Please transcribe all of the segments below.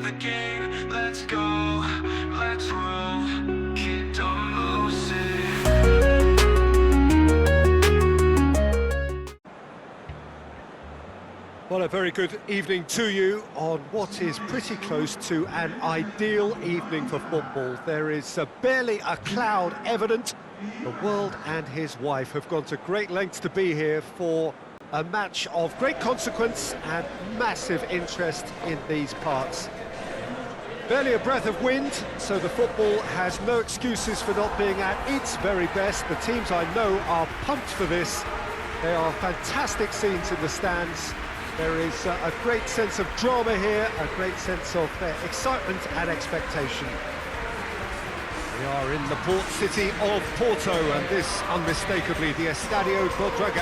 the game. Let's go, let's roll, kid, don't lose it. Well, a very good evening to you on what is pretty close to an ideal evening for football. There is barely a cloud evident. The world and his wife have gone to great lengths to be here for a match of great consequence and massive interest in these parts. Barely a breath of wind, so the football has no excuses for not being at its very best. The teams I know are pumped for this. There are fantastic scenes in the stands. There is a great sense of drama here, a great sense of excitement and expectation. We are in the port city of Porto, and this unmistakably the Stadio Luigi.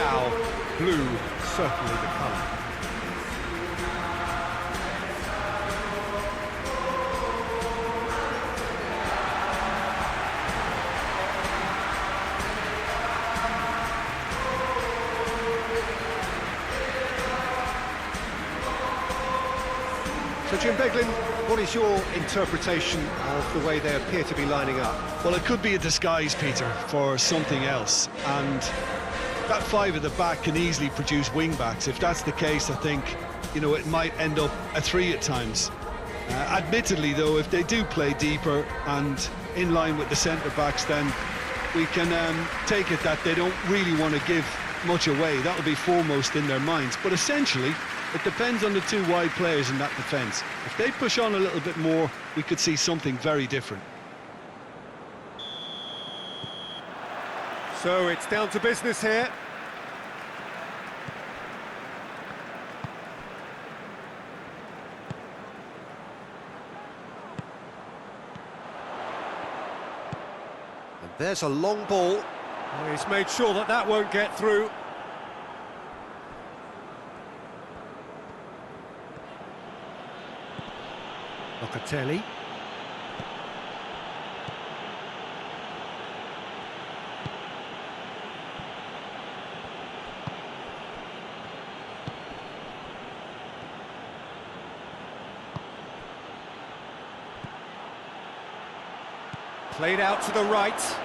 Blue, certainly the colour. So Jim Beglin, what is your interpretation of the way they appear to be lining up? Well, it could be a disguise, Peter, for something else, and that five at the back can easily produce wing-backs. If that's the case, I think, you know, it might end up a three at times. Admittedly, though, if they do play deeper and in line with the centre-backs, then we can take it that they don't really want to give much away. That'll be foremost in their minds, but essentially it depends on the two wide players in that defence. If they push on a little bit more, we could see something very different. So it's down to business here. And there's a long ball. Oh, he's made sure that that won't get through. Locatelli. Played out to the right.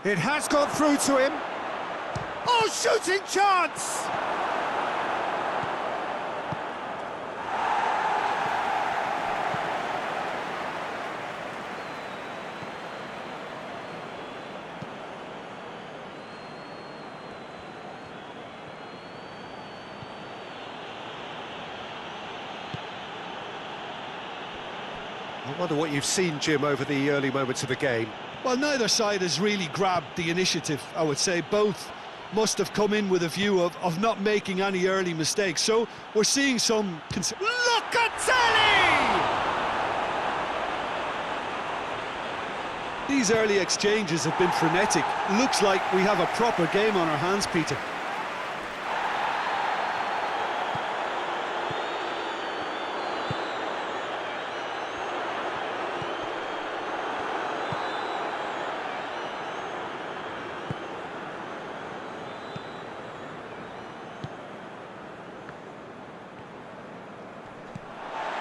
It has gone through to him. Oh, shooting chance! I wonder what you've seen, Jim, over the early moments of the game. Well, neither side has really grabbed the initiative, I would say. Both must have come in with a view of not making any early mistakes. So we're seeing some... Locatelli! These early exchanges have been frenetic. Looks like we have a proper game on our hands, Peter.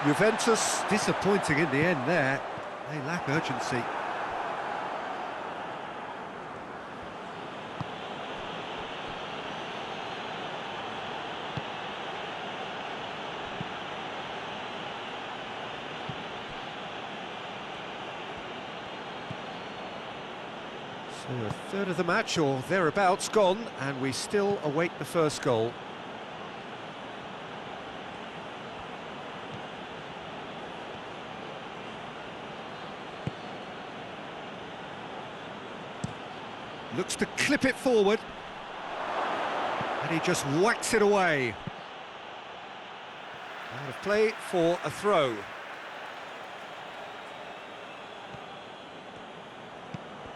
Juventus disappointing in the end there. They lack urgency. So a third of the match or thereabouts gone, and we still await the first goal. Looks to clip it forward. And he just whacks it away. Out of play for a throw.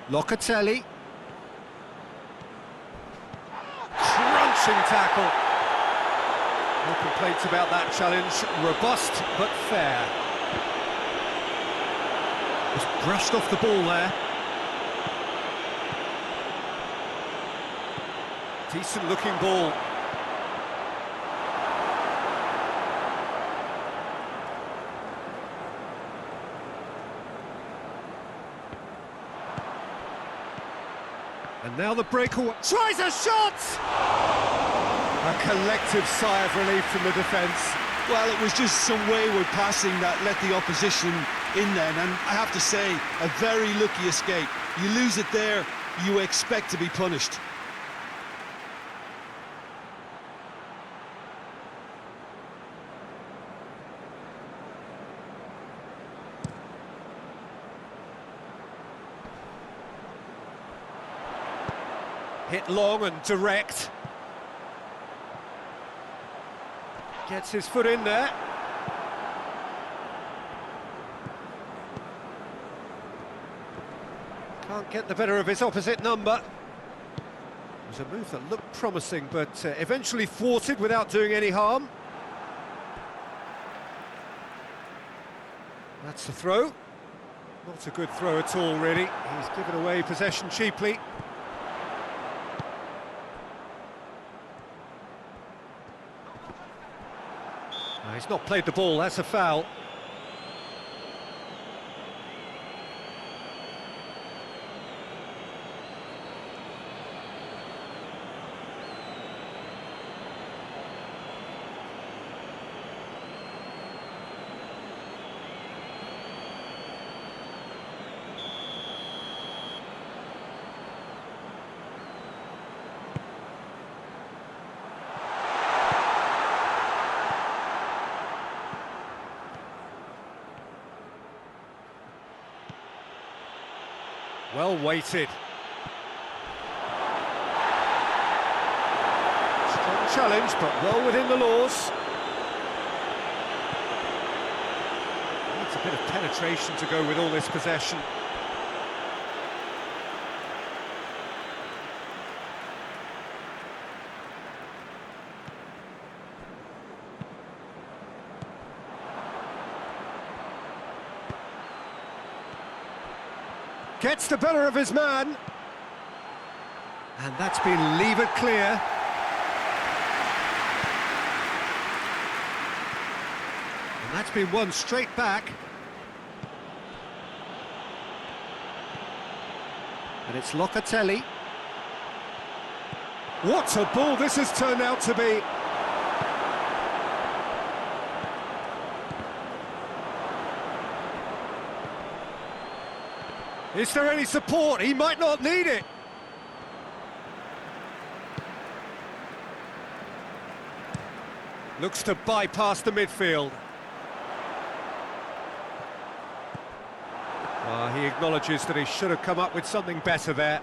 Locatelli. Crunching tackle. No complaints about that challenge. Robust but fair. Just brushed off the ball there. Decent looking ball. And now the breakaway. Tries a shot! A collective sigh of relief from the defence. Well, it was just some wayward passing that let the opposition in then, and I have to say, a very lucky escape. You lose it there, you expect to be punished. Hit long and direct. Gets his foot in there. Can't get the better of his opposite number. It was a move that looked promising, but eventually thwarted without doing any harm. That's the throw. Not a good throw at all, really. He's given away possession cheaply. He's not played the ball, that's a foul. Well weighted. Strong challenge, but well within the laws. Needs a bit of penetration to go with all this possession. Gets the better of his man. And that's been levered clear. And that's been won straight back. And it's Locatelli. What a ball this has turned out to be. Is there any support? He might not need it. Looks to bypass the midfield. He acknowledges that he should have come up with something better there.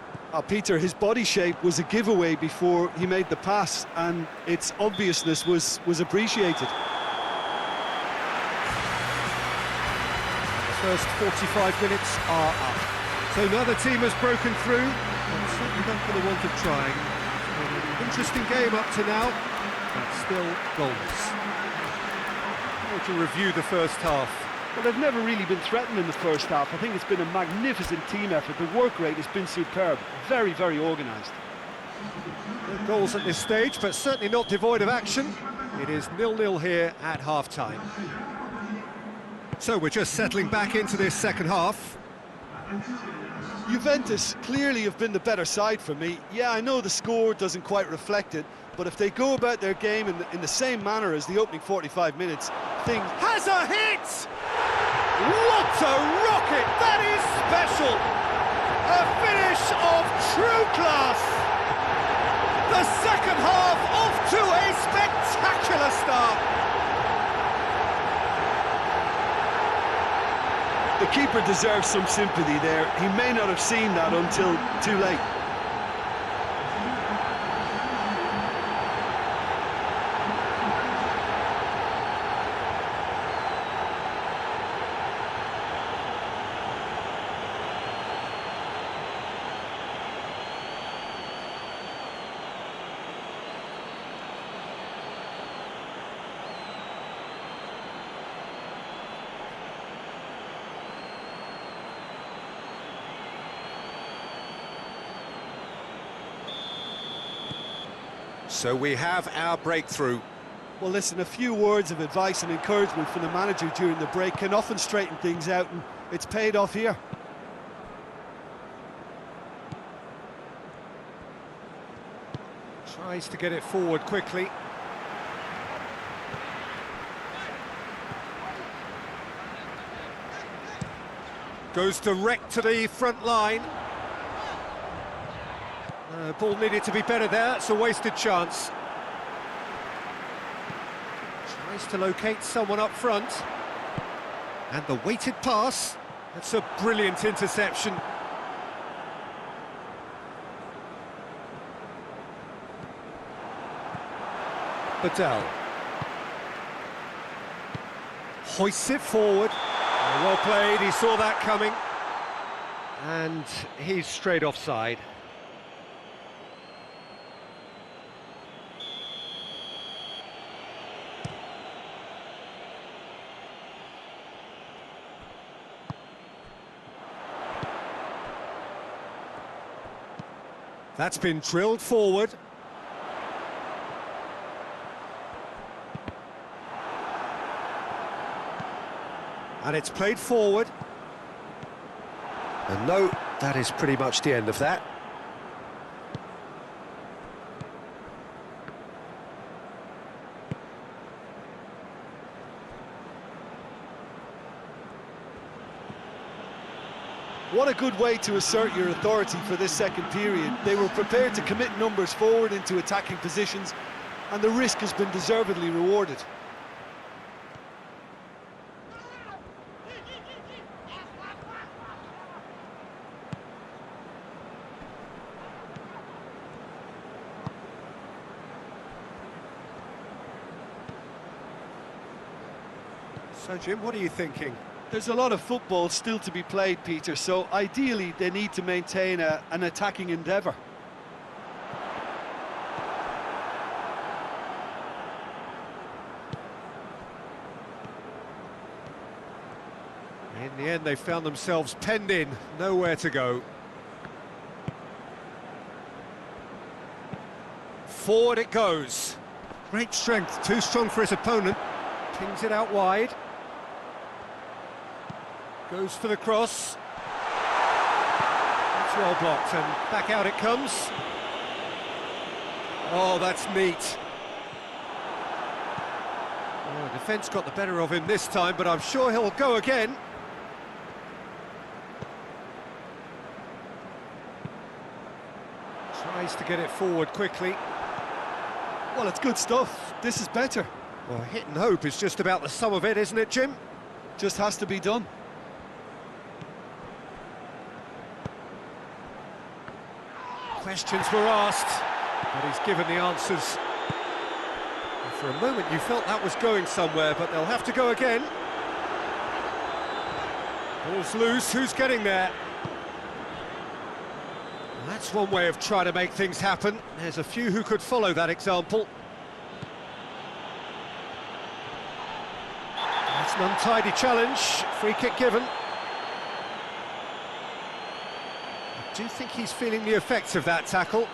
Peter, his body shape was a giveaway before he made the pass, and its obviousness was appreciated. And the first 45 minutes are up. So another team has broken through, and certainly not for the want of trying. It's been an interesting game up to now, but still goals. How would you review the first half? Well, they've never really been threatened in the first half. I think it's been a magnificent team effort. The work rate has been superb. Very, very organised. No goals at this stage, but certainly not devoid of action. It is 0-0 here at half-time. So we're just settling back into this second half. Juventus clearly have been the better side for me. Yeah, I know the score doesn't quite reflect it, but if they go about their game in the same manner as the opening 45 minutes, things... Has a hit! What a rocket! That is special! A finish of true class! The second half off to a spectacular start! The keeper deserves some sympathy there. He may not have seen that until too late. So we have our breakthrough. Well, listen, a few words of advice and encouragement from the manager during the break can often straighten things out, and it's paid off here. Tries to get it forward quickly. Goes direct to the front line. Ball needed to be better there, it's a wasted chance. Tries to locate someone up front. And the weighted pass, that's a brilliant interception. Badal. Hoists it forward. Well played, he saw that coming. And he's straight offside. That's been drilled forward. And it's played forward. And no, that is pretty much the end of that. What a good way to assert your authority for this second period. They were prepared to commit numbers forward into attacking positions, and the risk has been deservedly rewarded. So, Jim, what are you thinking? There's a lot of football still to be played, Peter, so ideally they need to maintain an attacking endeavour. In the end, they found themselves penned in, nowhere to go. Forward it goes. Great strength, too strong for his opponent. Pings it out wide. Goes for the cross. It's well blocked, and back out it comes. Oh, that's neat. Oh, defence got the better of him this time, but I'm sure he'll go again. Tries to get it forward quickly. Well, it's good stuff. This is better. Well, hit and hope is just about the sum of it, isn't it, Jim? Just has to be done. Questions were asked, but he's given the answers. And for a moment you felt that was going somewhere, but they'll have to go again. Ball's loose, who's getting there? Well, that's one way of trying to make things happen. There's a few who could follow that example. That's an untidy challenge, free kick given. Do you think he's feeling the effects of that tackle?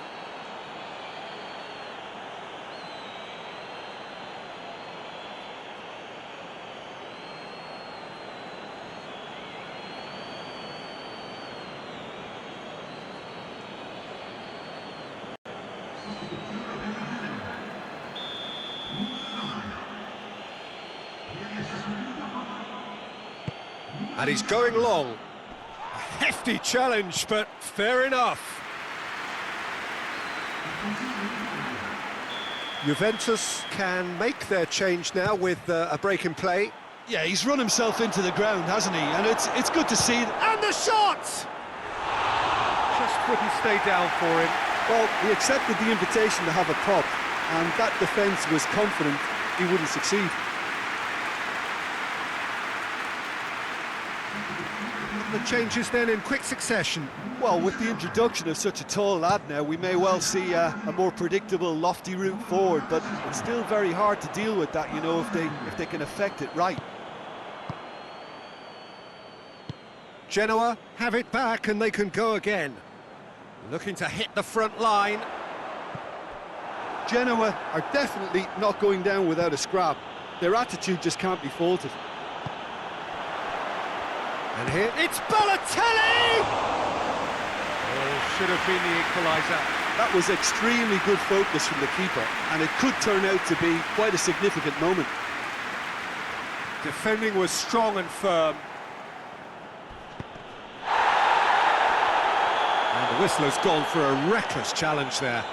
And he's going long. Hefty challenge, but fair enough. Juventus can make their change now with a break in play. Yeah, he's run himself into the ground, hasn't he? And it's good to see. And the shot! Just wouldn't stay down for him. Well, he accepted the invitation to have a pop, and that defence was confident he wouldn't succeed. The changes then in quick succession. Well, with the introduction of such a tall lad now, we may well see a more predictable, lofty route forward, but it's still very hard to deal with that, you know, if they can affect it right. Genoa have it back and they can go again. Looking to hit the front line. Genoa are definitely not going down without a scrap. Their attitude just can't be faulted. And here it's Balotelli! Oh, should have been the equaliser. That was extremely good focus from the keeper, and it could turn out to be quite a significant moment. Defending was strong and firm. And the whistler's gone for a reckless challenge there.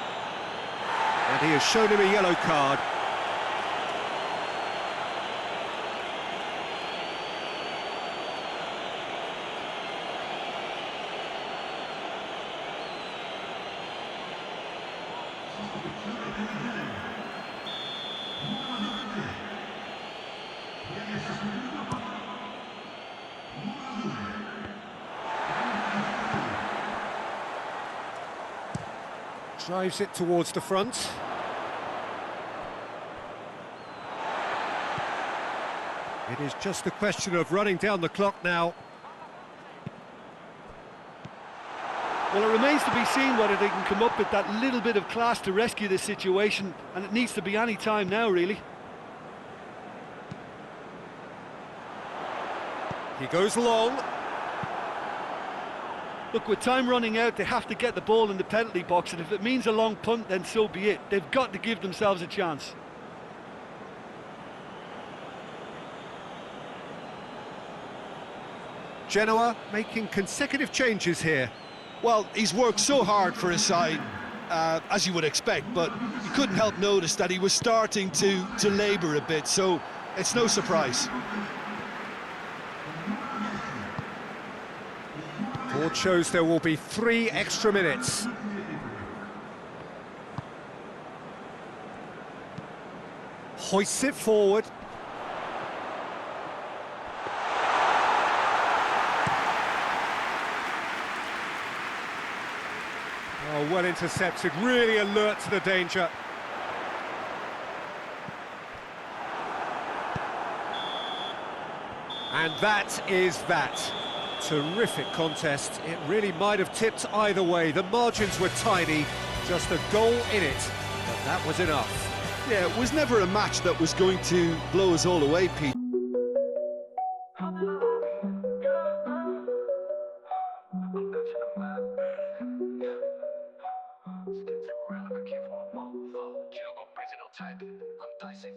And he has shown him a yellow card. Drives it towards the front. It is just a question of running down the clock now. Well, it remains to be seen whether they can come up with that little bit of class to rescue this situation, and it needs to be any time now, really. He goes long. Look, with time running out, they have to get the ball in the penalty box, and if it means a long punt, then so be it. They've got to give themselves a chance. Genoa making consecutive changes here. Well, he's worked so hard for his side, as you would expect, but you couldn't help notice that he was starting to labour a bit, so it's no surprise. Board shows there will be 3 extra minutes. Hoists it forward. Oh, well intercepted, really alert to the danger. And that is that. Terrific contest. It really might have tipped either way. The margins were tiny, just a goal in it, but that was enough. Yeah, it was never a match that was going to blow us all away, Pete. Type. I'm dicing.